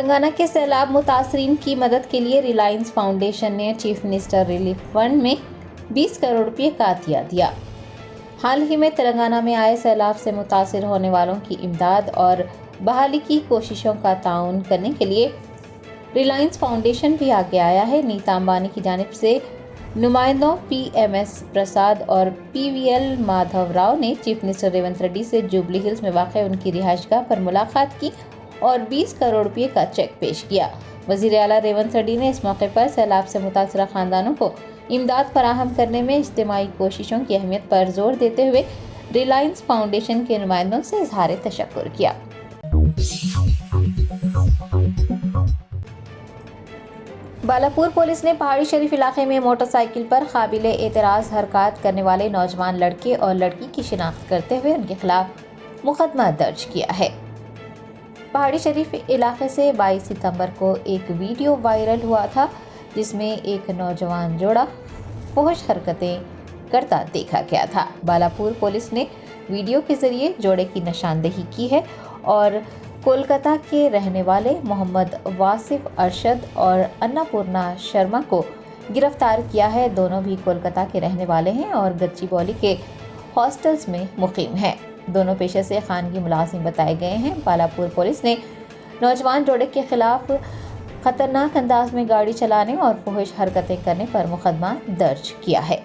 तेलंगाना के सैलाब मुतासरीन की मदद के लिए रिलायंस फाउंडेशन ने चीफ मिनिस्टर रिलीफ फंड में 20 करोड़ रुपये का अतिया दिया। हाल ही में तेलंगाना में आए सैलाब से मुतासिर होने वालों की इमदाद और बहाली की कोशिशों का ताउन करने के लिए रिलायंस फाउंडेशन भी आगे आया है। नीता अंबानी की जानिब से नुमाइंदों PMS प्रसाद और PVL माधव राव ने चीफ मिनिस्टर रेवंत रेड्डी से जुबली हिल्स में वाक़ उनकी रिहाइशगाह पर मुलाकात की और 20 करोड़ रुपये का चेक पेश किया। वज़ीर आला रेवंत रेड्डी ने इस मौके पर सैलाब से मुतासरा खानदानों को इमदाद फराहम करने में इज्तिमाई कोशिशों की अहमियत पर जोर देते हुए रिलायंस फाउंडेशन के नुमाइंदों से इजहार तशक्कुर किया। बालापुर पुलिस ने पहाड़ी शरीफ इलाके में मोटरसाइकिल पर काबिल एतराज़ हरकत करने वाले नौजवान लड़के और लड़की की शिनाख्त करते हुए उनके खिलाफ मुकदमा दर्ज किया है। पहाड़ी शरीफ इलाके से 22 सितंबर को एक वीडियो वायरल हुआ था जिसमें एक नौजवान जोड़ा फुहश हरकतें करता देखा गया था। बालापुर पुलिस ने वीडियो के जरिए जोड़े की निशानदेही की है और कोलकाता के रहने वाले मोहम्मद वासिफ अरशद और अन्नपूर्णा शर्मा को गिरफ्तार किया है। दोनों भी कोलकाता के रहने वाले हैं और गच्चीबौली के हॉस्टल्स में मुकीम हैं। दोनों पेशे से खानगी मुलाजिम बताए गए हैं। बालापुर पुलिस ने नौजवान जोड़े के खिलाफ खतरनाक अंदाज में गाड़ी चलाने और फुहश हरकतें करने पर मुकदमा दर्ज किया है।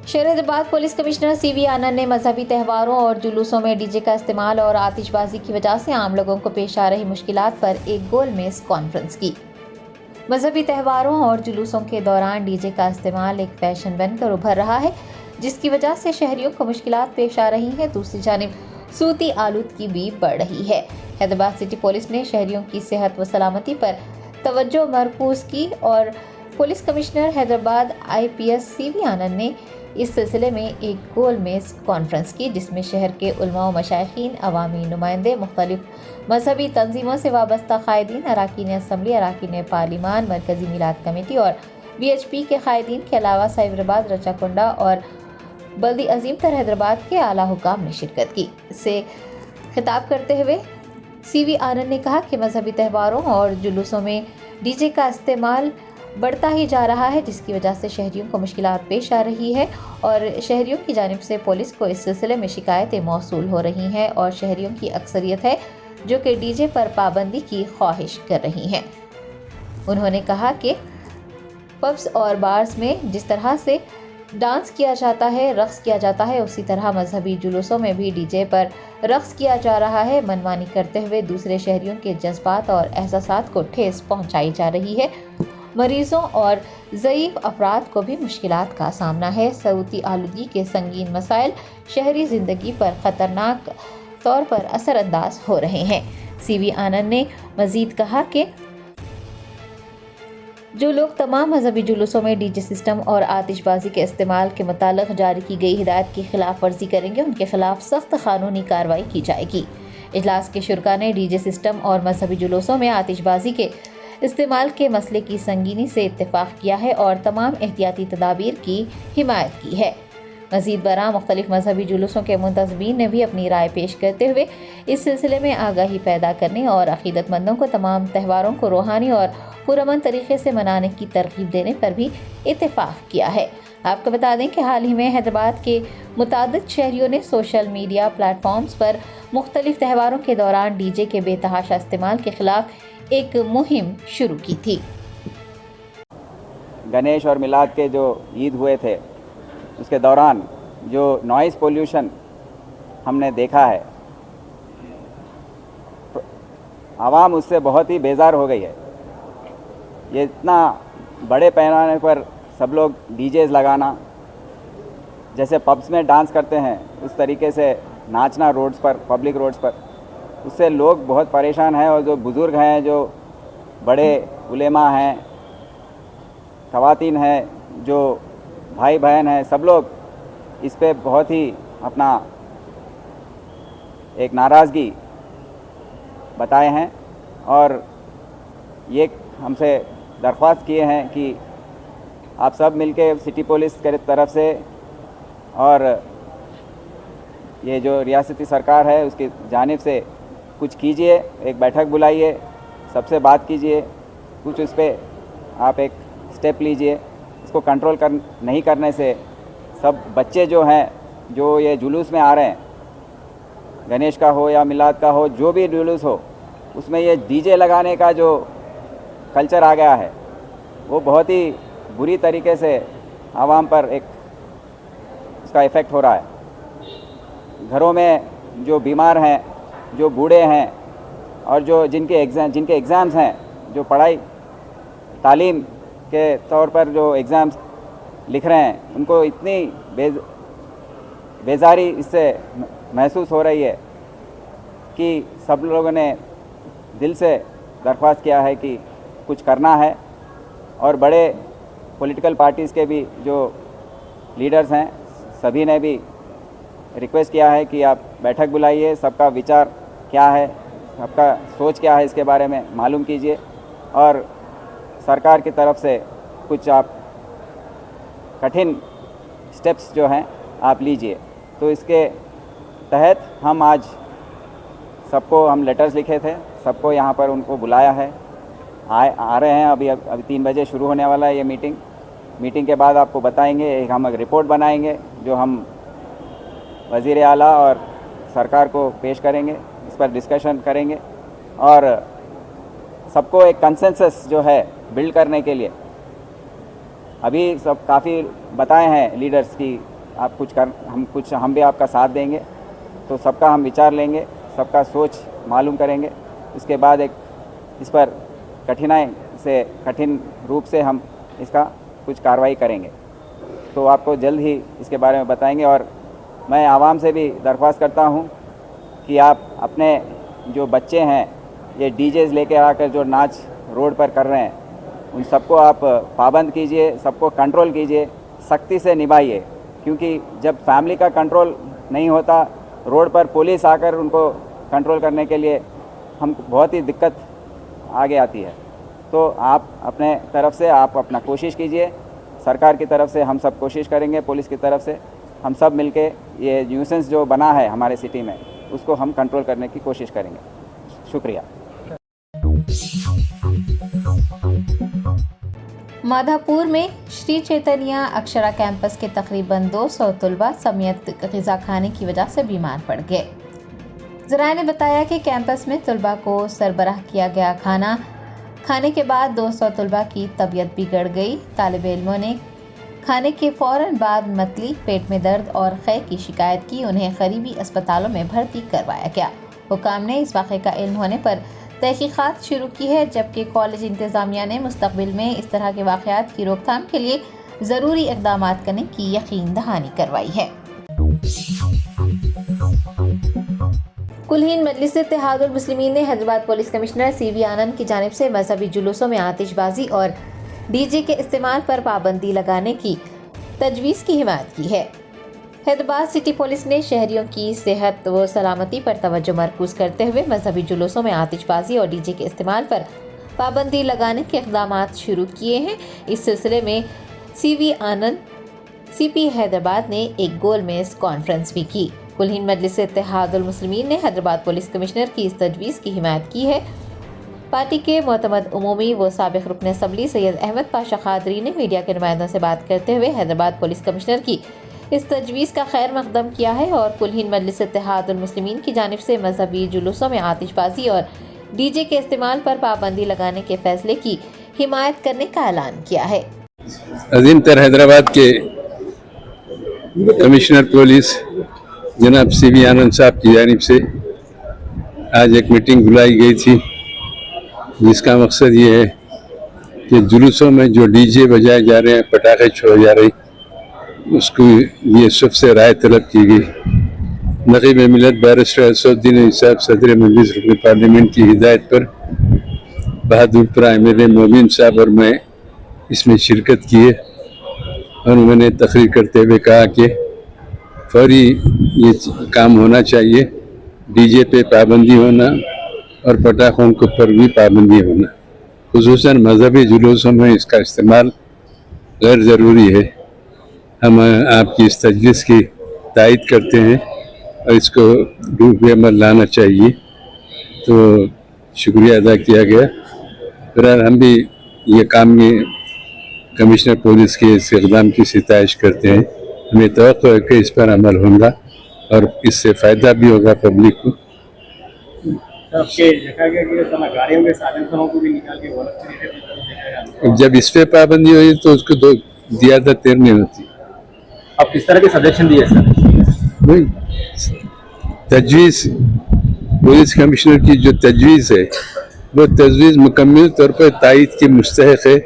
शहर हैदराबाद पुलिस कमिश्नर CV आनंद ने मजहबी त्योहारों और जुलूसों में डीजे का इस्तेमाल और आतिशबाजी की वजह से आम लोगों को पेश आ रही मुश्किलात पर एक गोलमेज कॉन्फ्रेंस की। मजहबी त्योहारों और जुलूसों के दौरान डीजे का इस्तेमाल एक फैशन बनकर उभर रहा है, जिसकी वजह से शहरियों को मुश्किलात पेश आ रही हैं। दूसरी जानिब सूती आलूदगी भी बढ़ रही है। हैदराबाद सिटी पुलिस ने शहरियों की सेहत व सलामती पर तवज्जो मरकूज की और police commissioner Hyderabad IPS CV आनंद ने इस सिलसिले में एक गोलमेज कॉन्फ्रेंस की, जिसमें शहर के उलमा व मशाइखीन, अवामी नुमाइंदे, मुख्तलिफ मजहबी तंजीमों से वाबस्ता कायदीन, अराकीन असम्बली, अराकीन पार्लिमान, मरकजी मिलाद कमेटी और BHP के कायदीन के अलावा साइबराबाद, रचाकुंडा और बल्दी अजीमतर हैदराबाद के आला हुकाम ने शिरकत की। इससे खिताब करते हुए CV आनंद ने कहा कि मजहबी त्योहारों और जुलूसों में डीजे का इस्तेमाल बढ़ता ही जा रहा है, जिसकी वजह से शहरियों को मुश्किलात पेश आ रही है और शहरियों की जानिब से पुलिस को इस सिलसिले में शिकायतें मौसूल हो रही हैं और शहरियों की अक्सरियत है जो कि डीजे पर पाबंदी की ख्वाहिश कर रही हैं। उन्होंने कहा कि पब्स और बार्स में जिस तरह से डांस किया जाता है, रक्स किया जाता है, उसी तरह मजहबी जुलूसों में भी डीजे पर रक्स किया जा रहा है। मनमानी करते हुए दूसरे शहरियों के जज्बात और एहसासात को ठेस पहुंचाई जा रही है। मरीजों और ज़ईफ़ अफराद को भी मुश्किलात का सामना है। सूती आलूदगी के संगीन मसाइल शहरी ज़िंदगी पर ख़तरनाक तौर पर असरअंदाज हो रहे हैं। CV आनंद ने मज़ीद कहा कि जो लोग तमाम मजहबी जुलूसों में डीजे सिस्टम और आतिशबाजी के इस्तेमाल के मुतालिक जारी की गई हिदायत की खिलाफ वर्जी करेंगे, उनके खिलाफ सख्त कानूनी कार्रवाई की जाएगी। इजलास के शुरा ने डीजे सिस्टम और मजहबी जुलूसों में आतिशबाजी के इस्तेमाल के मसले की संगीनी से इत्तेफाक किया है और तमाम एहतियाती तदाबीर की हिमायत की है। मज़ीद बरा मुख्तलिफ मजहबी जुलूसों के मुंतज़मीन ने भी अपनी राय पेश करते हुए इस सिलसिले में आगाही पैदा करने और अक़ीदतमंदों को तमाम त्योहारों को रूहानी और पुरअमन तरीके से मनाने की तरगीब देने पर भी इत्तेफाक किया है। आपको बता दें कि हाल ही में हैदराबाद के मुतादिद शहरियों ने सोशल मीडिया प्लेटफॉर्म्स पर मुख्तलिफ त्योहारों के दौरान डीजे के बेतहाशा इस्तेमाल के खिलाफ एक मुहिम शुरू की थी। गणेश और मिलाद के जो ईद हुए थे उसके दौरान जो नॉइज़ पोल्यूशन हमने देखा है, आवाम उससे बहुत ही बेजार हो गई है। ये इतना बड़े पैमाने पर सब लोग डीजेज़ लगाना, जैसे पब्स में डांस करते हैं उस तरीके से नाचना रोड्स पर, पब्लिक रोड्स पर, उससे लोग बहुत परेशान हैं। और जो बुज़ुर्ग हैं, जो बड़े उलेमा हैं, ख़वातीन हैं, जो भाई बहन हैं, सब लोग इस पे बहुत ही अपना एक नाराज़गी बताए हैं और ये हमसे दरख्वास्त किए हैं कि आप सब मिलके सिटी पुलिस के तरफ से और ये जो रियासती सरकार है उसकी जानिब से कुछ कीजिए, एक बैठक बुलाइए, सबसे बात कीजिए, कुछ उस पर आप एक स्टेप लीजिए। इसको कंट्रोल नहीं करने से सब बच्चे जो हैं, जो ये जुलूस में आ रहे हैं, गणेश का हो या मिलाद का हो, जो भी जुलूस हो, उसमें ये डीजे लगाने का जो कल्चर आ गया है वो बहुत ही बुरी तरीके से आवाम पर एक उसका इफ़ेक्ट हो रहा है। घरों में जो बीमार हैं, जो बूढ़े हैं और जो जिनके एग्ज़ाम्स हैं, जो पढ़ाई तालीम के तौर पर जो एग्ज़ाम्स लिख रहे हैं, उनको इतनी बेजारी इससे महसूस हो रही है कि सब लोगों ने दिल से दरख्वास्त किया है कि कुछ करना है। और बड़े पॉलिटिकल पार्टीज़ के भी जो लीडर्स हैं, सभी ने भी रिक्वेस्ट किया है कि आप बैठक बुलाइए, सबका विचार क्या है, सबका सोच क्या है, इसके बारे में मालूम कीजिए और सरकार की तरफ से कुछ आप कठिन स्टेप्स जो हैं आप लीजिए। तो इसके तहत हम आज सबको हम लेटर्स लिखे थे, सबको यहाँ पर उनको बुलाया है, आ रहे हैं। अभी 3 बजे शुरू होने वाला है ये मीटिंग के बाद आपको बताएंगे, हम एक रिपोर्ट बनाएंगे जो हम वज़ीर आला और सरकार को पेश करेंगे, इस पर डिस्कशन करेंगे और सबको एक कंसेंसस जो है बिल्ड करने के लिए अभी सब काफ़ी बताए हैं लीडर्स की आप हम भी आपका साथ देंगे। तो सबका हम विचार लेंगे, सबका सोच मालूम करेंगे, इसके बाद एक इस पर कठिन रूप से हम इसका कुछ कार्रवाई करेंगे। तो आपको जल्द ही इसके बारे में बताएंगे। और मैं आवाम से भी दरख्वास्त करता हूँ कि आप अपने जो बच्चे हैं, ये डीजेज़ लेके आकर जो नाच रोड पर कर रहे हैं, उन सबको आप पाबंद कीजिए, सबको कंट्रोल कीजिए, सख्ती से निभाइए। क्योंकि जब फैमिली का कंट्रोल नहीं होता, रोड पर पुलिस आकर उनको कंट्रोल करने के लिए हम बहुत ही दिक्कत आगे आती है। तो आप अपने तरफ से आप अपना कोशिश कीजिए, सरकार की तरफ से हम सब कोशिश करेंगे, पुलिस की तरफ से हम सब मिलके ये न्यूसेंस जो बना है हमारे सिटी में, उसको हम कंट्रोल करने की कोशिश करेंगे। शुक्रिया। माधापुर में श्री चैतन्य अक्षरा कैंपस के तकरीबन 200 तलबा समेत ग़िज़ा खाने की वजह से बीमार पड़ गए। ज़राए ने बताया कि कैंपस में तलबा को सरबराह किया गया खाना खाने के बाद 200 तलबा की तबीयत बिगड़ गई। तालिब इल्मों ने खाने के फ़ौरन बाद मतली, पेट में दर्द और ख़ै की शिकायत की। उन्हें करीबी अस्पतालों में भर्ती करवाया गया। हुकाम ने इस वाक़े का इल्म होने पर तहक़ीक़ात शुरू की है, जबकि कॉलेज इंतज़ामिया ने मुस्तक़बिल में इस तरह के वाक़यात की रोकथाम के लिए ज़रूरी इक़दाम करने की यकीन दहानी करवाई है। कुल-हिंद मजलिस इत्तेहादुल मुस्लिमीन ने हैदराबाद पुलिस कमिश्नर CV आनंद की जानिब से मजहबी जुलूसों में आतिशबाजी और DJ के इस्तेमाल पर पाबंदी लगाने की तजवीज़ की हिमायत की है। हैदराबाद सिटी पुलिस ने शहरियों की सेहत व सलामती पर तवज्जो मरकूज़ करते हुए मजहबी जुलूसों में आतिशबाजी और DJ के इस्तेमाल पर पाबंदी लगाने के इक़दाम शुरू किए हैं। इस सिलसिले में CV आनंद CP हैदराबाद ने एक गोल मेज़ कॉन्फ्रेंस भी की। कुल हिंद मजलिस इत्तेहादुल मुस्लिमीन ने हैदराबाद पुलिस कमिश्नर की इस तजवीज़ की हिमायत की है। पार्टी के मोतमद उमूमी व साबिक़ रुकन असम्बली सैयद अहमद पाशा क़ादरी ने मीडिया के नुमाइंदों से बात करते हुए हैदराबाद पुलिस कमिश्नर की इस तजवीज़ का खैर मकदम किया है और कुल हिंद मजलिस इत्तेहादुल मुस्लिमीन की जानिब से मजहबी जुलूसों में आतिशबाजी और DJ के इस्तेमाल पर पाबंदी लगाने के फैसले की हिमायत करने का ऐलान किया है। अजीम तर हैदराबाद के कमिश्नर पुलिस जनाब CV आनंद साहब की जानिब से आज एक मीटिंग बुलाई गई थी, जिसका मकसद ये है कि जुलूसों में जो DJ बजाए जा रहे हैं, पटाखे छोड़े जा रहे हैं, उसको ये सबसे राय तलब की गई। नक़ीब मिलत बैरिस्टर असदुद्दीन साहब सदर मजलिस रुकन पार्लियामेंट की हिदायत पर बहादुरपुरा MLA मोमिन साहब और मैं इसमें शिरकत किए और उन्होंने तकरीर करते हुए कहा कि फौरी ये काम होना चाहिए, DJ पे पाबंदी होना और पटाखों के ऊपर भी पाबंदी होना, खुसूसन मजहबी जुलूसों में इसका इस्तेमाल गैर ज़रूरी है। हम आपकी इस तजवीज़ की तायद करते हैं और इसको रूप में अमल लाना चाहिए। तो शुक्रिया अदा किया गया। फिलहाल हम भी ये काम में कमिश्नर पुलिस के इस इक़दाम की सिताइश करते हैं। हमें तवक्को है कि इस पर अमल होगा और इससे फ़ायदा भी होगा पब्लिक को। देखा गया कि गाड़ियों के साधन को भी निकाल के वो अलग तरीके से जब इस पे पाबंदी हुई तो उसको दो ज़्यादा देर नहीं होती। अब किस तरह के सजेशन दिए सर? नहीं, तजवीज़ पुलिस कमिश्नर की जो तजवीज़ है वो तजवीज़ मुकम्मल तौर पर तायद की मुस्तहक़ है।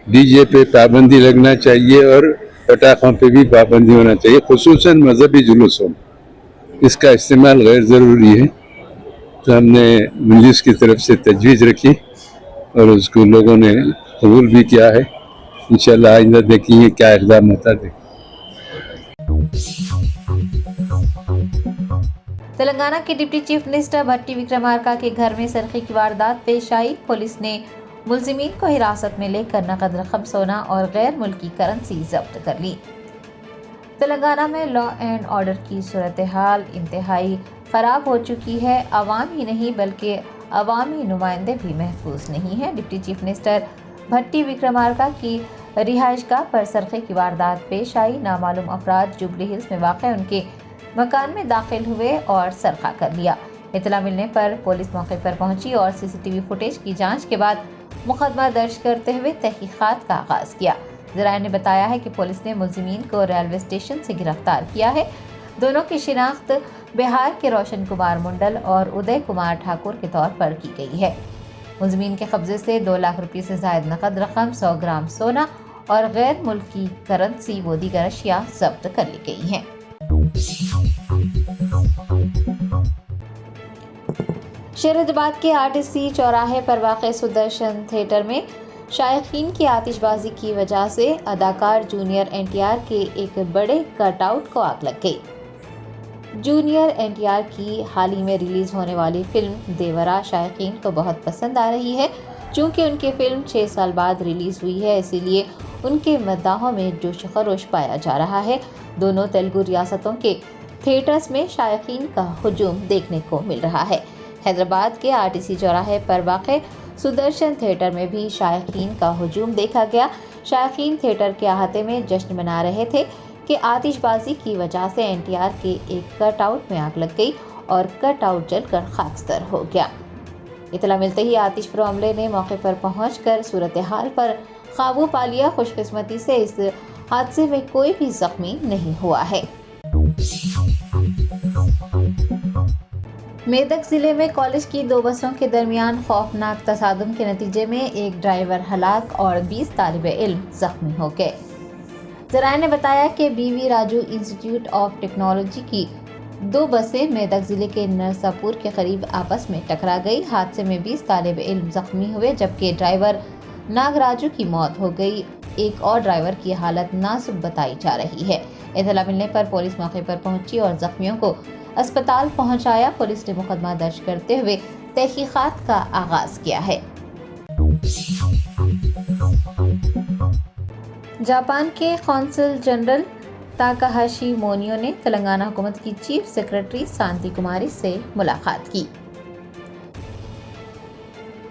डीजे पे पाबंदी लगना चाहिए और पटाखों पे भी पाबंदी होना चाहिए, खुसूसन मजहबी जुलूसों में इसका इस्तेमाल गैर ज़रूरी है। तो हमने मजलिस की तरफ से तजवीज़ रखी और उसको लोगों ने कबूल भी किया है। इंशाअल्लाह आइंदा देखेंगे क्या इक़दाम होता है। तेलंगाना के डिप्टी चीफ मिनिस्टर भट्टी विक्रमार्का के घर में सरखे की वारदात पेश आई। पुलिस ने मुलजिमीन को हिरासत में लेकर नकद रकम, सोना और गैर मुल्की करेंसी जब्त कर ली। तेलंगाना में लॉ एंड ऑर्डर की सूरत हाल इंतहाई ख़राब हो चुकी है। आवाम ही नहीं बल्कि अवामी नुमाइंदे भी महफूज नहीं हैं। डिप्टी चीफ मिनिस्टर भट्टी विक्रमार्का की रिहाइशगाह पर सरखे की वारदात पेश आई। नामालूम अफराद जुबली हिल्स में वाक़ उनके मकान में दाखिल हुए और सरखा कर लिया। इतला मिलने पर पुलिस मौके पर पहुंची और सीसीटीवी फुटेज की जांच के बाद मुकदमा दर्ज करते हुए तहकीकात का आगाज किया। ज़राए ने बताया है कि पुलिस ने मुलजिमीन को रेलवे स्टेशन से गिरफ्तार किया है। दोनों की शिनाख्त बिहार के रोशन कुमार मुंडल और उदय कुमार ठाकुर के तौर पर की गई है। मुलजिमीन के कब्जे से 2 लाख रुपये से जायद नकद रकम, 100 ग्राम सोना और गैर मुल्की करेंसी व दीगर अशिया जब्त कर ली गई हैं। शहरीदाबाद के आरटीसी चौराहे पर वाक़ सुदर्शन थिएटर में शायकीन की आतिशबाजी की वजह से अदाकार जूनियर एनटीआर के एक बड़े कटआउट को आग लग गई। जूनियर एनटीआर की हाल ही में रिलीज होने वाली फिल्म देवरा शायकीन को बहुत पसंद आ रही है। चूँकि उनकी फिल्म 6 साल बाद रिलीज हुई है, इसीलिए उनके मद्दाहों में जोश खरोश पाया जा रहा है। दोनों तेलुगु रियासतों के थिएटर्स में शायकीन का हुजूम देखने को मिल रहा है। हैदराबाद के आरटीसी चौराहे पर वाक़ सुदर्शन थिएटर में भी शायकीन का हुजूम देखा गया। शायकीन थिएटर के अहाते में जश्न मना रहे थे कि आतिशबाजी की वजह से एनटीआर के एक कटआउट में आग लग गई और कटआउट जलकर खाकस्तर हो गया। इतला मिलते ही आतिशप्रो अमले ने मौके पर पहुंचकर सूरत हाल पर काबू पा लिया। खुशकिस्मती से इस हादसे में कोई भी जख्मी नहीं हुआ है। मेदक जिले में कॉलेज की 2 बसों के दरमियान खौफनाक तसादुम के नतीजे में एक ड्राइवर हलाक और 20 तालिबे इल्म जख्मी हो गए। ज़राए ने बताया कि बीवी राजू इंस्टीट्यूट ऑफ टेक्नोलॉजी की 2 बसें मेदक जिले के नरसापुर के करीब आपस में टकरा गई। हादसे में 20 तालिबे इल्म जख्मी हुए, जबकि ड्राइवर नागराजू की मौत हो गई। एक और ड्राइवर की हालत नाजुक बताई जा रही है। इतला मिलने पर पुलिस मौके पर पहुंची और जख्मियों को अस्पताल पहुंचाया। पुलिस ने मुकदमा दर्ज करते हुए तहकीकात का आगाज किया है। जापान के कौंसल जनरल ताकाहाशी मोनियो ने तेलंगाना हुकूमत की चीफ सेक्रेटरी शांति कुमारी से मुलाकात की।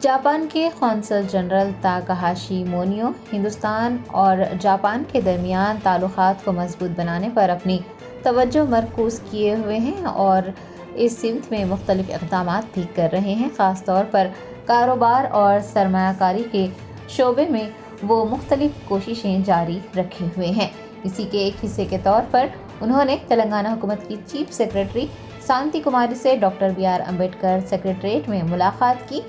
जापान के कौंसल जनरल ताकाहाशी मोनियो हिंदुस्तान और जापान के दरमियान ताल्लुकात को मजबूत बनाने पर अपनी तवज्जो मरकूज़ किए हुए हैं और इस सिमत में मुख्तलिफ इक़दामात भी कर रहे हैं। ख़ास तौर पर कारोबार और सरमायाकारी के शोबे में वो मुख्तलिफ कोशिशें जारी रखे हुए हैं। इसी के एक हिस्से के तौर पर उन्होंने तेलंगाना हुकूमत की चीफ सेक्रेटरी शांति कुमारी से डॉक्टर BR अम्बेडकर सेक्रेटरीट में मुलाकात की।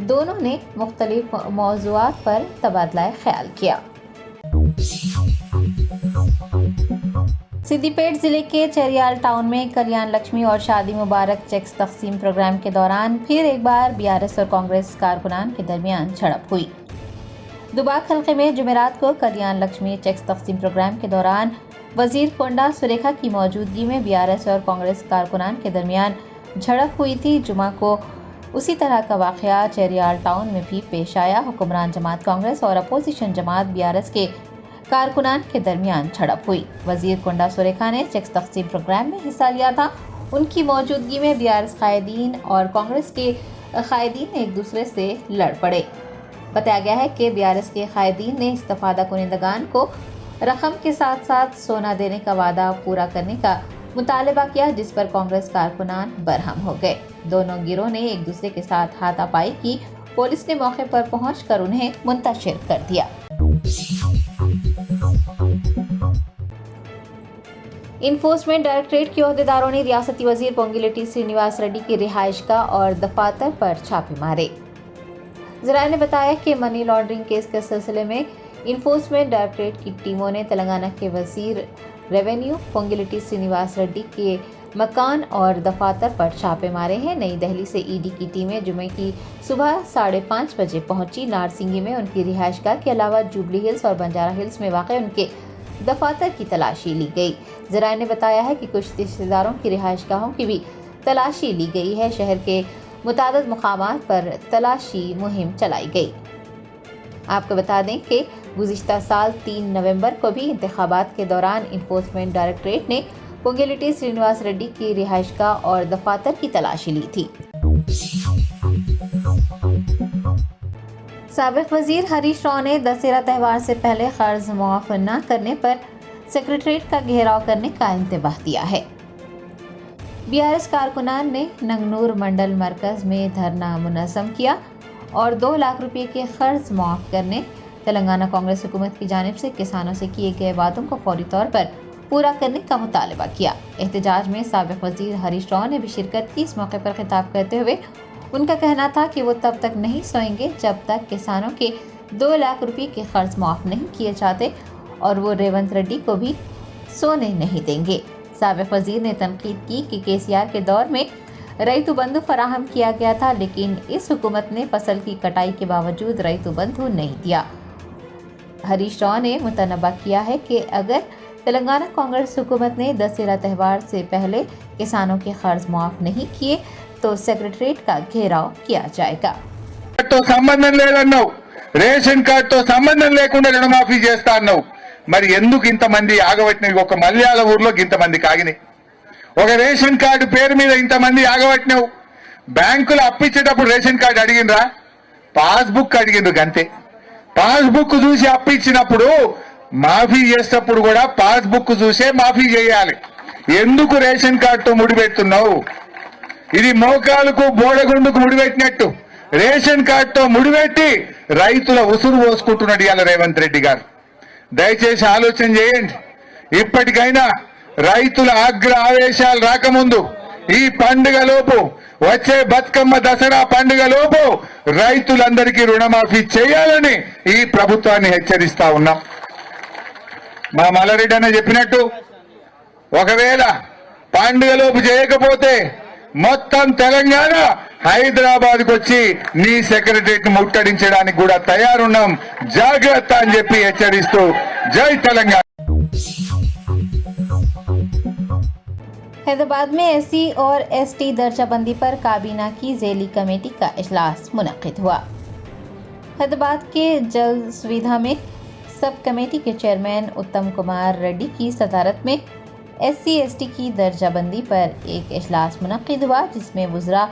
दोनों ने मुख्तलिफ मौज़ूआत पर तबादला ख्याल किया। सिद्दीपेट जिले के चरियाल टाउन में कल्याण लक्ष्मी और शादी मुबारक चेक्स तकसीम प्रोग्राम के दौरान फिर एक बार BRS और कांग्रेस कारकुनान के दरमियान झड़प हुई। दुबाक हल्के में जुमेरात को कल्याण लक्ष्मी चेक्स तकसीम प्रोग्राम के दौरान वजीर कोंडा सुरेखा की मौजूदगी में BRS और कांग्रेस कारकुनान के दरमियान झड़प हुई थी। जुमा को उसी तरह का वाक़या चरियाल टाउन में भी पेश आया। हुक्मरान जमात कांग्रेस और अपोजिशन जमात BRS के कारकुनान के दरमियान झड़प हुई। वजीर कोंडा सुरेखा ने चेक्स तकसीम प्रोग्राम में हिस्सा लिया था उनकी मौजूदगी में बीआरएस कायदीन और कांग्रेस के कायदीन एक दूसरे से लड़ पड़े। बताया गया है कि बीआरएस के कायदीन ने इस्तीफादा कुनिंदगान को रकम के साथ साथ सोना देने का वादा पूरा करने का मुतालबा किया, जिस पर कांग्रेस कारकुनान बरहम हो गए। दोनों गिरोह ने एक दूसरे के साथ हाथापाई की। पुलिस ने मौके पर पहुंचकर उन्हें मुंतशिर कर दिया। इन्फोर्समेंट डायरेक्टरेट के ओहदेदारों ने रियासती वजीर पोंगुलेटी श्रीनिवास रेड्डी की रिहाइशगाह और दफातर पर छापे मारे। जराये ने बताया कि मनी लॉन्ड्रिंग केस के सिलसिले में इन्फोर्समेंट डायरेक्टरेट की टीमों ने तेलंगाना के वजीर रेवेन्यू पोंगुलेटी श्रीनिवास रेड्डी के मकान और दफातर पर छापे मारे हैं। नई दिल्ली से ईडी की टीमें जुमे की सुबह 5:30 बजे पहुंची। नारसिंगी में उनकी रिहाइशगाह के अलावा जुबली हिल्स और बंजारा हिल्स में वाक़ उनके दफातर की तलाशी ली गई। जराये ने बताया है कि कुछ रिश्तेदारों की रिहाइशगाहों की भी तलाशी ली गई है। शहर के मुतादिद मुकामात पर तलाशी मुहिम चलाई गई। आपको बता दें कि गुज़िश्ता साल 3 नवंबर को भी इंतखाबात के दौरान इन्फोर्समेंट डायरेक्टरेट ने पोंगुलेटी श्रीनिवास रेड्डी की रिहाइशगाह और दफातर की तलाशी ली थी। साबिक वजीर हरीश राव ने दशहरा त्यौहार से पहले कर्ज मुआफ न करने पर सेक्रेटरीट का घेराव करने का इंतबाह दिया है। बीआरएस कारकुनान ने नंगनूर मंडल मरकज में धरना मुनज़्ज़म किया और 2 लाख रुपए के कर्ज मुआफ करने तेलंगाना कांग्रेस हुकूमत की जानिब से किसानों से किए गए वादों को फौरी तौर पर पूरा करने का मुतालबा किया। एहतजाज में साबिक वजीर हरीश राव ने भी शिरकत की। इस मौके पर खिताब करते हुए उनका कहना था कि वो तब तक नहीं सोएंगे जब तक किसानों के 2 लाख रुपए के कर्ज मुआफ नहीं किए जाते और वो रेवंत रेड्डी को भी सोने नहीं देंगे। साबिक वजीर ने तनकीद की कि केसीआर के दौर में रईतु बंधु फराहम किया गया था, लेकिन इस हुकूमत ने फसल की कटाई के बावजूद रईतु बंधु नहीं दिया। हरीश राव ने मुतनबा किया है कि अगर तेलंगाना कांग्रेस हुकूमत ने दशहरा त्यौहार से पहले किसानों के कर्ज मुआफ नहीं किए तो सेक्रेटरीट का घेराव किया जाएगा। तो సంబంధం లేదన్నావు, రేషన్ కార్డుతో సంబంధం లేకుండా రుణమాఫీ చేస్తా అన్నావు. మరి ఎందుకు ఇంతమంది ఆగబట్టినవి? ఒక మల్యాల ఊర్లో ఇంతమంది కాగినాయి. ఒక రేషన్ కార్డు పేరు మీద ఇంతమంది ఆగబట్టినావు. బ్యాంకులు అప్పిచ్చేటప్పుడు రేషన్ కార్డు అడిగినరా? పాస్బుక్ అడిగిండ్రు గంతే. పాస్బుక్ చూసి అప్పిచ్చినప్పుడు మాఫీ చేసేటప్పుడు కూడా పాస్బుక్ చూసే మాఫీ చేయాలి. ఎందుకు రేషన్ కార్డుతో ముడిపెడుతున్నావు? ఇది మోకాలకు బోడగుండుకు ముడిపెట్టినట్టు రేషన్ కార్డుతో ముడిపెట్టి రైతుల ఉసురు పోసుకుంటున్నాడు ఇవాళ రేవంత్ రెడ్డి గారు. దయచేసి ఆలోచన చేయండి. ఇప్పటికైనా రైతుల ఆవేశాలు రాకముందు ఈ పండుగలోపు, వచ్చే బతుకమ్మ దసరా పండుగలోపు రైతులందరికీ రుణమాఫీ చేయాలని ఈ ప్రభుత్వాన్ని హెచ్చరిస్తా ఉన్నాం. మా మల్లారెడ్డి అన్న చెప్పినట్టు ఒకవేళ పండుగలోపు చేయకపోతే మొత్తం తెలంగాణ హైదరాబాద్కు వచ్చి నీ సెక్రటరీని ముట్టడించడానికి కూడా తయారున్నాం, జాగ్రత్త అని చెప్పి హెచ్చరిస్తూ జై తెలంగాణ. हैदराबाद में एससी और एसटी दर्जाबंदी पर काबीना की ज़ैली कमेटी का इजलास मुनक्किद हुआ। हैदराबाद के जल सुविधा में सब कमेटी के चेयरमैन उत्तम कुमार रेड्डी की सदारत में एससी एसटी की दर्जाबंदी पर एक इजलास मुनक्किद हुआ, जिसमें वज़रा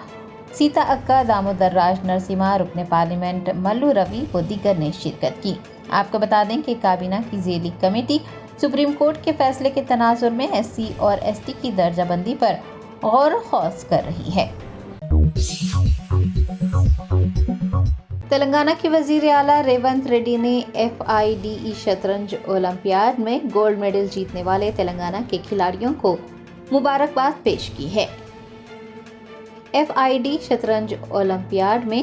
सीता अक्का, दामोदर राज नरसिम्हा, रुकने पार्लियामेंट मल्लू रवि व दीगर ने शिरकत की। आपको बता दें कि काबीना की ज़ैली कमेटी सुप्रीम कोर्ट के फैसले के तनाजुर में एससी और एसटी की दर्जाबंदी पर गौर खौस कर रही है। तेलंगाना के वजीर आला रेवंत रेड्डी ने FIDE शतरंज ओलंपियाड में गोल्ड मेडल जीतने वाले तेलंगाना के खिलाड़ियों को मुबारकबाद पेश की है। FIDE शतरंज ओलंपियाड में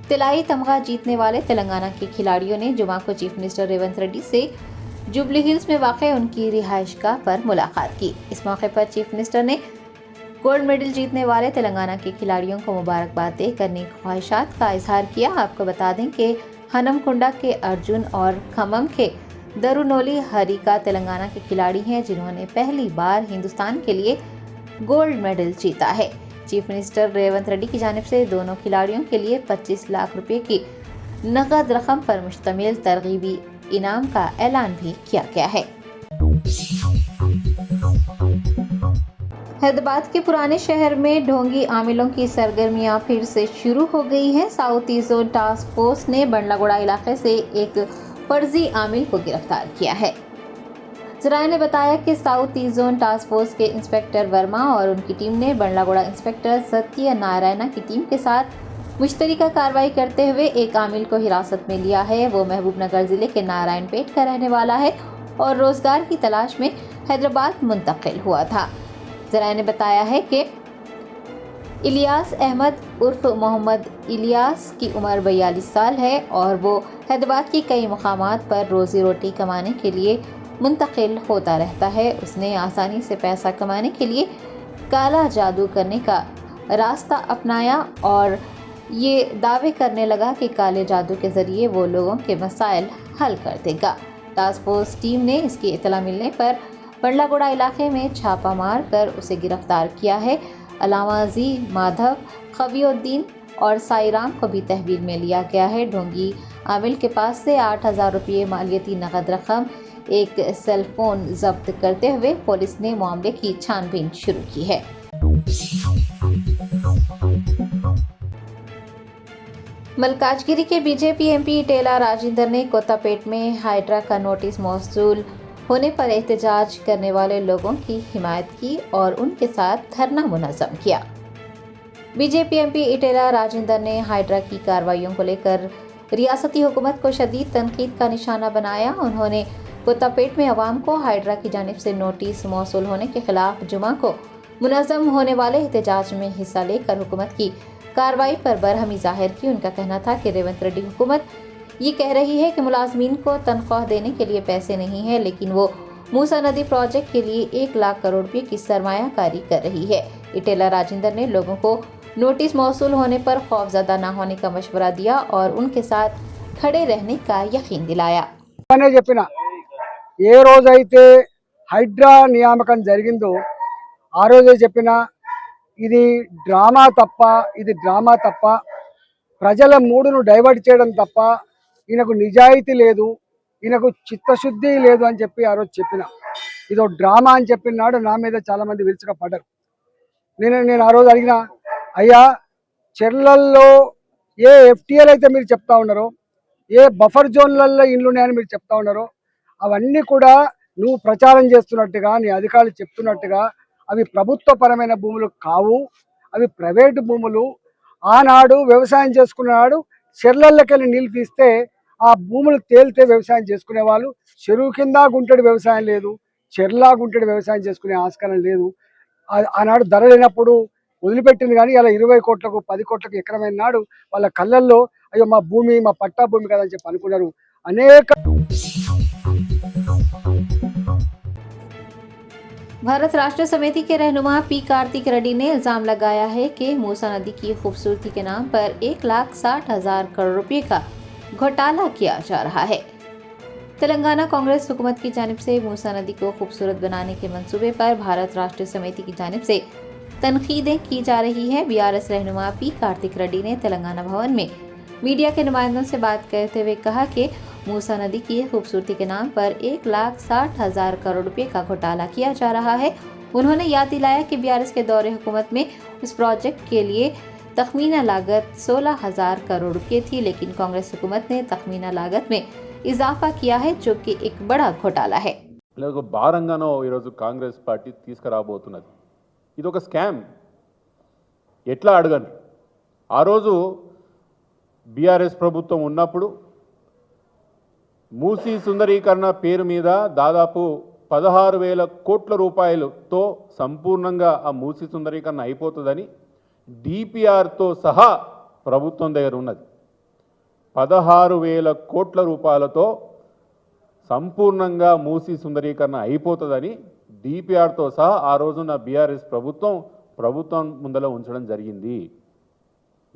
तिलाई तमगा जीतने वाले तेलंगाना के खिलाड़ियों ने जुमा को चीफ मिनिस्टर रेवंत रेड्डी से जुबली हिल्स में वाक़े उनकी रिहाइशगाह पर मुलाकात की। इस मौके पर चीफ मिनिस्टर ने गोल्ड मेडल जीतने वाले तेलंगाना के खिलाड़ियों को मुबारकबाद देकर नेक ख्वाहिशात का इजहार किया। आपको बता दें कि हनमकुंडा के अर्जुन और खम्मम के दरुनोली हरिका तेलंगाना के खिलाड़ी हैं, जिन्होंने पहली बार हिंदुस्तान के लिए गोल्ड मेडल जीता है। चीफ मिनिस्टर रेवंत रेड्डी की जानिब से दोनों खिलाड़ियों के लिए 25 लाख रुपए की नकद रकम पर मुश्तमिल तरगीबी इनाम का ऐलान भी किया गया है। हैदराबाद के पुराने शहर में ढोंगी आमिलों की सरगर्मियां फिर से शुरू हो गई हैं। South east zone task force ने बंडलागुड़ा इलाके से एक फर्जी आमिल को गिरफ्तार किया है। जराये ने बताया कि south east zone task force के इंस्पेक्टर वर्मा और उनकी टीम ने बंडलागुड़ा इंस्पेक्टर सत्य नारायणा की टीम के साथ मुश्तरका कार्रवाई करते हुए एक आमिल को हिरासत में लिया है। वो महबूबनगर जिले के नारायणपेट का रहने वाला है और रोजगार की तलाश में हैदराबाद मुंतकिल हुआ था। जराये ने बताया है कि इलियास अहमद उर्फ मोहम्मद इलियास की उम्र 42 साल है और वो हैदराबाद की कई मुकामात पर रोजी रोटी कमाने के लिए मुंतकिल होता रहता है। उसने आसानी से पैसा कमाने के लिए काला जादू करने का रास्ता अपनाया और ये दावे करने लगा कि काले जादू के ज़रिए वो लोगों के मसाइल हल कर देगा। टास्क फोर्स टीम ने इसकी इतला मिलने पर बंडलागुड़ा इलाके में छापा मार कर उसे गिरफ्तार किया है। अलामाजी, माधव, खबीउद्दीन और साईराम को भी तहवील में लिया गया है। ढोंगी आमिल के पास से 8,000 रुपये मालियती नकद रकम, एक सेल फोन जब्त करते हुए पुलिस ने मामले की छानबीन शुरू की है। मलकाजगिरी के बीजेपी एमपी टेला राजेंद्र ने कोतापेट में हाइड्रा का नोटिस मौसूल होने पर एहतजाज करने वाले लोगों की हिमायत की और उनके साथ धरना मुनज़्ज़म किया। बीजेपी एमपी इटेला राजेंद्र ने हाइड्रा की कार्रवाइयों को लेकर रियासती हुकूमत को शदीद तनकीद का निशाना बनाया। उन्होंने कोतापेट में अवाम को हाइड्रा की जानिब से नोटिस मौसूल होने के खिलाफ जुमा को मुनज़्ज़म होने वाले एहतजाज में हिस्सा लेकर हुकूमत की कार्रवाई पर बरहमी जाहिर की। उनका कहना था कि रेवंत रेड्डी हुकूमत ये कह रही है कि मुलाजमीन को तनख्वाह देने के लिए पैसे नहीं है, लेकिन वो मूसा नदी प्रोजेक्ट के लिए 1 लाख करोड़ रुपये की सरमायाकारी कर रही है। इटेला राजेंद्र ने लोगों को नोटिस मौसूल होने पर खौफजदा न होने का मशवरा दिया और उनके साथ खड़े रहने का यकीन दिलाया। చెప్పిన ఏ రోజైతే హైడ్రా నియామకం జరిగిందో ఆ రోజే చెప్పిన ఇది డ్రామా తప్ప ప్రజల మూడును డైవర్ట్ చేయడం తప్ప ఈయనకు నిజాయితీ లేదు, ఈయనకు చిత్తశుద్ధి లేదు అని చెప్పి ఆ రోజు చెప్పిన. ఇదో డ్రామా అని చెప్పినాడు. నా మీద చాలా మంది విరుచుకుపడ్డారు. నేను ఆ రోజు అడిగిన, అయ్యా చెర్లల్లో ఏ ఎఫ్టీఎల్ అయితే మీరు చెప్తా ఉన్నారో, ఏ బఫర్ జోన్లలో ఇండ్లు ఉన్నాయని మీరు చెప్తా ఉన్నారో, అవన్నీ కూడా నువ్వు ప్రచారం చేస్తున్నట్టుగా నీ అధికారులు చెప్తున్నట్టుగా అవి ప్రభుత్వపరమైన భూములు కావు, అవి ప్రైవేటు భూములు. ఆనాడు వ్యవసాయం చేసుకున్నాడు, చెర్లల్లోకెళ్ళి నీళ్ళు తీస్తే ఆ భూములు తేలితే వ్యవసాయం చేసుకునే వాళ్ళు. చెరువు కింద గుంటడి వ్యవసాయం లేదు, చెర్లా గుంటడి వ్యవసాయం చేసుకునే ఆస్కారం లేదు. ఆనాడు ధర లేనప్పుడు వదిలిపెట్టింది. కానీ ఇలా 20 కోట్లకు 10 కోట్లకు ఎకరమైన నాడు వాళ్ళ కళ్ళల్లో అయ్యో మా భూమి, మా పట్టా భూమి కదా అని చెప్పి అనుకున్నారు. అనేక भारत राष्ट्र समिति के रहनुमा पी कार्तिक रेड्डी ने इल्जाम लगाया है कि मूसा नदी की खूबसूरती के नाम पर 1,60,000 करोड़ रुपए का घोटाला किया जा रहा है। तेलंगाना कांग्रेस हुकूमत की जानिब से मूसा नदी को खूबसूरत बनाने के मंसूबे पर भारत राष्ट्र समिति की जानिब से तनकीदें की जा रही है। बीआरएस रहनुमा पी कार्तिक रेड्डी ने तेलंगाना भवन में मीडिया के नुमाइंदों से बात करते हुए कहा कि मूसा नदी की खूबसूरती के नाम पर 1,60,000 करोड़ रुपए का घोटाला किया जा रहा है। उन्होंने याद दिलाया कि बीआरएस के दौरे हुकूमत में इस प्रोजेक्ट के लिए तखमीना लागत 16,000 करोड़ रुपए थी, लेकिन कांग्रेस हुकूमत ने तखमीना लागत में इजाफा किया है, जो कि एक बड़ा घोटाला है। భారంగానో ఈరోజు కాంగ్రెస్ పార్టీ తీసుకురాబోతున్నది. ఇది ఒక స్కామ్. ఎట్లా అడగండి, ఆ రోజు బీఆర్ఎస్ ప్రభుత్వం ఉన్నప్పుడు మూసీ సుందరీకరణ పేరు మీద దాదాపు 16,000 కోట్ల రూపాయలతో సంపూర్ణంగా ఆ మూసీ సుందరీకరణ అయిపోతుందని డిపిఆర్తో సహా ప్రభుత్వం దగ్గర ఉన్నది. 16,000 కోట్ల రూపాయలతో సంపూర్ణంగా మూసీ సుందరీకరణ అయిపోతుందని డిపిఆర్తో సహా ఆ రోజున బీఆర్ఎస్ ప్రభుత్వం ముందర ఉంచడం జరిగింది.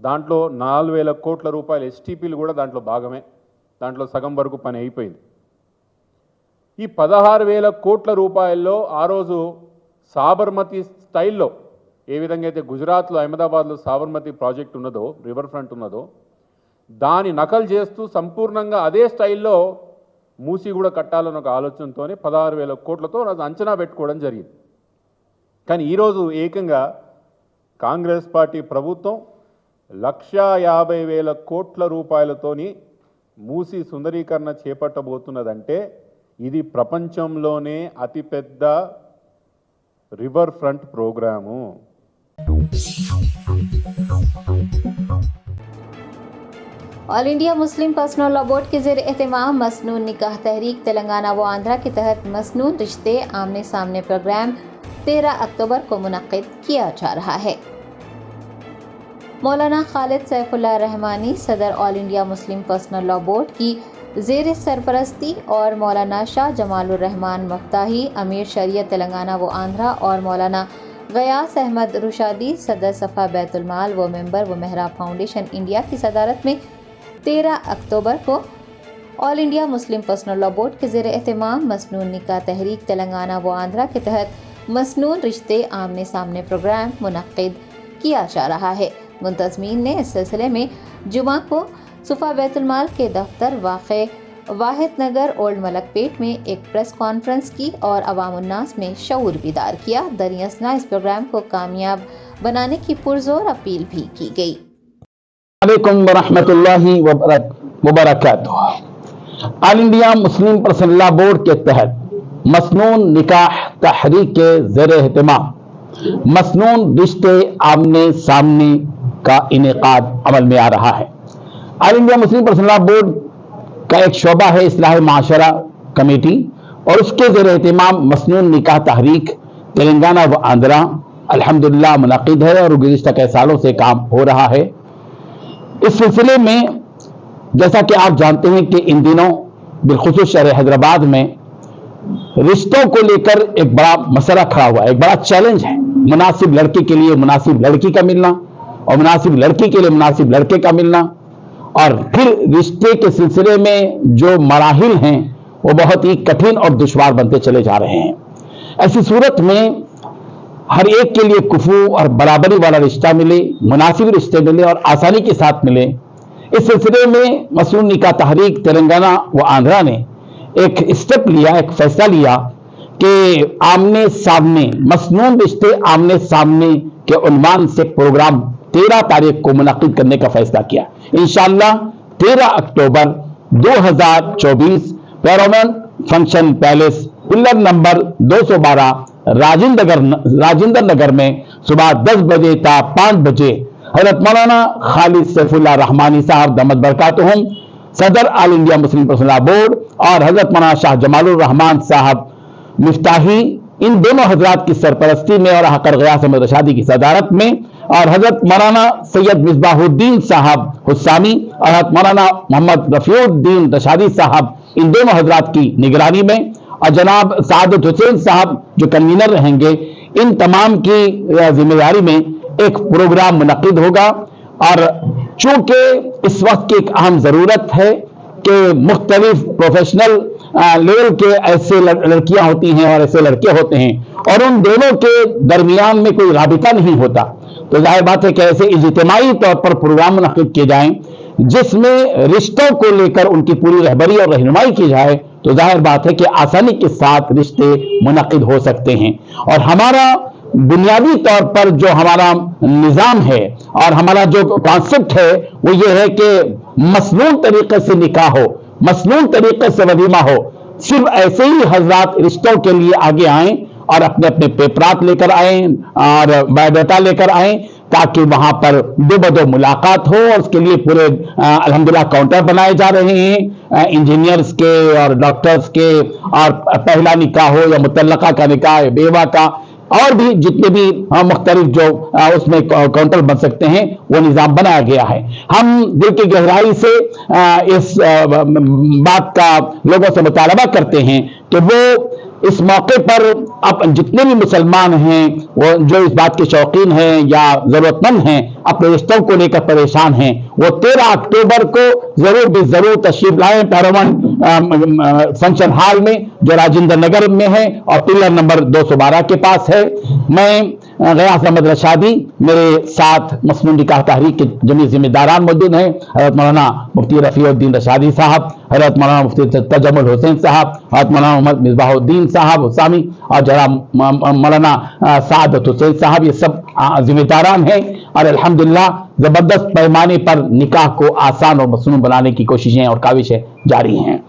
దాంట్లో 4,000 కోట్ల రూపాయల ఎస్టీపీలు కూడా దాంట్లో భాగమే. దాంట్లో సగం వరకు పని అయిపోయింది. ఈ 16,000 కోట్ల రూపాయల్లో ఆ రోజు సాబర్మతి స్టైల్లో ఏ విధంగా అయితే గుజరాత్లో అహ్మదాబాద్లో సాబర్మతి ప్రాజెక్ట్ ఉన్నదో, రివర్ ఫ్రంట్ ఉన్నదో, దాని నకలు చేస్తూ సంపూర్ణంగా అదే స్టైల్లో మూసి కూడా కట్టాలన్న ఒక ఆలోచనతోనే 16,000 కోట్లతో అంచనా పెట్టుకోవడం జరిగింది. కానీ ఈరోజు ఏకంగా కాంగ్రెస్ పార్టీ ప్రభుత్వం 1,50,000 కోట్ల రూపాయలతోని మూసి సుందరీకరణ చేపట్టబోతున్నదంటే ఇది ప్రపంచంలోనే అతిపెద్ద river front programme. All India Muslim personal law board के ज़ेर एहतमाम मसनून निकाह तहरीक तेलंगाना व आंध्रा के तहत मसनून रिश्ते आमने सामने प्रोग्राम 13 अक्टूबर को मुनक्किद किया जा रहा है. मौलाना खालिद सैफुल्लाह रहमानी सदर all India Muslim personal law board की ज़ेर सरपरस्ती और मौलाना शाह जमालुर रहमान मुफ्ताही अमीर शरीयत तेलंगाना व आंध्रा और मौलाना गयास अहमद रुशादी सदर सफ़ा बैतुल माल व मेंबर व मेहराब फाउंडेशन इंडिया की सदारत में 13 अक्टूबर को all India Muslim personal law board के ज़ेर एहतमाम मसनून निकाह तहरीक तेलंगाना व आंध्रा के तहत मसनून रिश्ते आमने सामने प्रोग्राम मुनक्किद किया जा रहा है. मुंतज़मीन ने इस सिलसिले में जुमा को सुफ़ा बैतुल माल के दफ्तर वाक़े वाहिद नगर ओल्ड मलकपेट में एक प्रेस कॉन्फ्रेंस की और अवामुन्नास में शऊर बेदार किया. दरियासना इस प्रोग्राम को कामयाब बनाने की पुरजोर अपील भी की गई. अलैकुम वरहमतुल्लाहि वबरकातुहू. All India Muslim personal law board के तहत मसनून निकाह तहरीक के ज़ेर एहतमाम मसनून रिश्ते आमने सामने का इनेकाद अमल में आ रहा है. All India Muslim personal law board का एक शोबा है इस्लाह माशरा कमेटी और उसके ज़ेर एहतमाम मसनून निकाह तहरीक तेलंगाना व आंध्रा अल्हम्दुलिल्लाह मुनक़िद है और गुज़िश्ता कई सालों से काम हो रहा है. इस सिलसिले में जैसा कि आप जानते हैं कि इन दिनों बिलखुसूस शहर हैदराबाद में रिश्तों को लेकर एक बड़ा मसला खड़ा हुआ है, एक बड़ा चैलेंज है. मुनासिब लड़के के लिए मुनासिब लड़की का मिलना और मुनासिब लड़की के लिए मुनासिब लड़के का मिलना और फिर रिश्ते के सिलसिले में जो मराहिल हैं वो बहुत ही कठिन और दुश्वार बनते चले जा रहे हैं. ऐसी सूरत में हर एक के लिए कुफू और बराबरी वाला रिश्ता मिले, मुनासिब रिश्ते मिले और आसानी के साथ मिले. इस सिलसिले में मसनून निकाह तहरीक तेलंगाना व आंध्रा ने एक स्टेप लिया, एक फैसला लिया कि आमने सामने मसनून रिश्ते आमने सामने के उन्वान से प्रोग्राम 13 तारीख को मुनक़िद करने का फैसला किया. इंशाअल्लाह 13 अक्टूबर 2024 Paramount function palace pillar number 212 Rajendra Nagar में सुबह 10 बजे ता 5 बजे हज़रत मौलाना खालिद सैफुल्लाह रहमानी साहब दमत बरकातुहुम सदर all India Muslim personal law board और हज़रत मौलाना शाह जमालुर रहमान साहब मुफ्ताही इन दोनों हजरात की सरपरस्ती में और हकर गयास अहमद रशादी की सदारत में और हजरत मौलाना सैयद मिसबाहुद्दीन साहब हुस्सामी और हजरत मौलाना मोहम्मद रफीउद्दीन रशादी साहब इन दोनों हजरात की निगरानी में और जनाब सादत हुसैन साहब जो कन्वीनर रहेंगे, इन तमाम की जिम्मेदारी में एक प्रोग्राम मुनक़िद होगा. और चूंकि इस वक्त की एक अहम ज़रूरत है कि मुख्तलिफ प्रोफेशनल लेवल के ऐसे लड़कियां होती हैं और ऐसे लड़के होते हैं और उन दोनों के दरमियान में कोई राबिता नहीं होता, तो जाहिर बात है कि ऐसे इज्तिमाई तौर पर प्रोग्राम मुनक़िद किए जाएं जिसमें रिश्तों को लेकर उनकी पूरी रहबरी और रहनुमाई की जाए, तो जाहिर बात है कि आसानी के साथ रिश्ते मुनक़िद हो सकते हैं. और हमारा बुनियादी तौर पर जो हमारा निज़ाम है और हमारा जो कॉन्सेप्ट है वो ये है कि मसनून तरीके से निकाह हो, मसनून तरीके से वलीमा हो. सिर्फ ऐसे ही हजरात रिश्तों के लिए आगे आएं और अपने अपने पेपरात लेकर आएं और बायोडाटा लेकर आएं ताकि वहां पर दो बदो मुलाकात हो. और उसके लिए पूरे अल्हम्दुलिल्लाह काउंटर बनाए जा रहे हैं इंजीनियर्स के और डॉक्टर्स के, और पहला निकाह हो या मुतल्लका का निकाह, बेवा का, और भी जितने भी मुख्तलिफ जो उसमें काउंटर बन सकते हैं वो निज़ाम बनाया गया है. हम दिल की गहराई से इस बात का लोगों से मुतालबा करते हैं कि वो इस मौके पर अब जितने भी मुसलमान हैं वो जो इस बात के शौकीन हैं या ज़रूरतमंद हैं, अपने रिश्तों को लेकर परेशान हैं, वो 13 अक्टूबर को ज़रूर तशरीफ लाएं पैरामाउंट फंक्शन हॉल में जो राजेंद्र नगर में है और पिलर नंबर 212 के पास है. मैं गयास अहमद रशादी, मेरे साथ मसनून निकाह तहरीक के जमीन जिम्मेदारान मौजूद हैं, हज़रत मौलाना मुफ्ती रफ़ीउद्दीन रशादी साहब, हजरत मौलाना मुफ्ती तजम्मुल हुसैन साहब, हजरत मौलाना मोहम्मद मिसबाहुद्दीन साहब सामी और जनाब मौलाना सादत हुसैन साहब, ये सब जिम्मेदारान हैं और अल्हम्दुलिल्लाह जबरदस्त पैमाने पर निकाह को आसान और मसनून बनाने की कोशिशें और काविशें जारी हैं।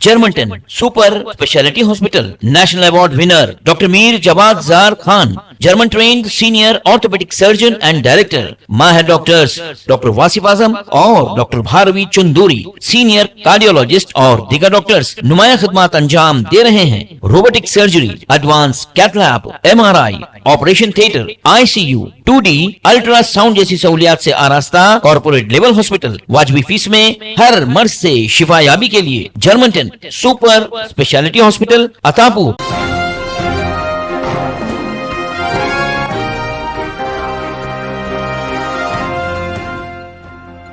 जर्मनटन super speciality hospital, national award winner doctor Mir Jawad Jar Khan, German trained senior orthopaedic surgeon and director, माहिर डॉक्टर्स डॉक्टर वासिफ आजम और doctor Bharvi Chanduri, senior cardiologist और दीगर डॉक्टर्स नुमाया खिदमत अंजाम दे रहे हैं। Robotic surgery, advance cath lab, MRI, operation theatre, ICU, 2D ultrasound जैसी सहूलियात से आरास्ता कॉर्पोरेट लेवल हॉस्पिटल, वाजबी फीस में हर मर्ज से शिफायाबी के लिए Germanton super speciality hospital, Attapur.